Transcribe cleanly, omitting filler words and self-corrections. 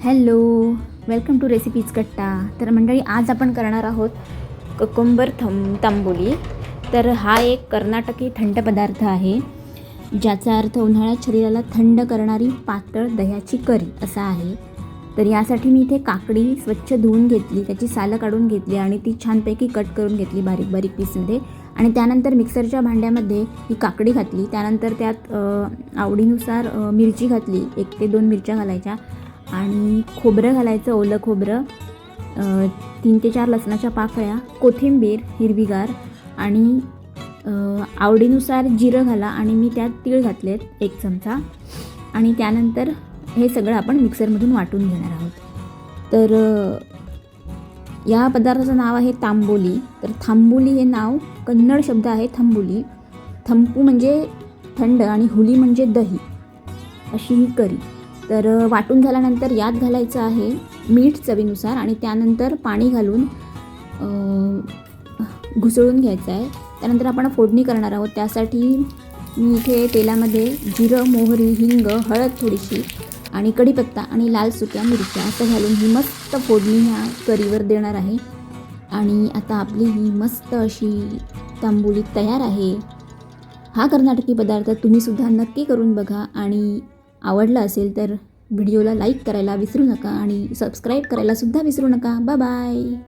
Hello, welcome to recipes कट्टा. तर मंडळी, आज आपण करणार आहोत कोकंबर तांबोली. तर हा एक कर्नाटकी थंड पदार्थ आहे, ज्याचा अर्थ उन्हाळ्यात शरीराला थंड करणारी पातळ दह्याची करी असा आहे. तर यासाठी मी इथे काकडी स्वच्छ धुवून घेतली, त्याची सालं काढून घेतली आणि ती छानपैकी कट करून घेतली बारीक बारीक पीसमध्ये. आणि त्यानंतर मिक्सरच्या भांड्यामध्ये ही काकडी घातली. त्यानंतर त्यात आवडीनुसार मिरची घातली, 1 ते 2 मिरच्या घालायच्या आणि खोबरं घालायचं, ओलं खोबरं, 3 ते 4 लसणाच्या पाकळ्या, कोथिंबीर हिरवीगार आणि आवडीनुसार जिरं घाला. आणि मी त्यात तीळ घातलेत 1 चमचा. आणि त्यानंतर हे सगळं आपण मिक्सरमधून वाटून घेणार आहोत. तर या पदार्थाचं नाव आहे तांबोली. तर थांबोली हे नाव कन्नड शब्द आहे थंबोली. थंपू म्हणजे थंड आणि हुली म्हणजे दही, अशी ही करी. तर वाटून झाल्यानंतर यात घालायचं आहे मीठ चवीनुसार आणि त्यानंतर पाणी घालून घुसळून घ्यायचं आहे. त्यानंतर आपण फोडणी करणार आहोत. त्यासाठी मी इथे तेलामध्ये जिरं, मोहरी, हिंग, हळद थोडीशी आणि कढीपत्ता आणि लाल सुक्या मिरच्या असं घालून ही मस्त फोडणी ह्या करीवर देणार आहे. आणि आता आपली ही मस्त अशी तांबोली तयार आहे. हा कर्नाटकी पदार्थ तुम्हीसुद्धा नक्की करून बघा आणि आवडला असेल तर व्हिडिओला लाईक करायला विसरू नका आणि सबस्क्राईब करायला सुद्धा विसरू नका. Bye bye.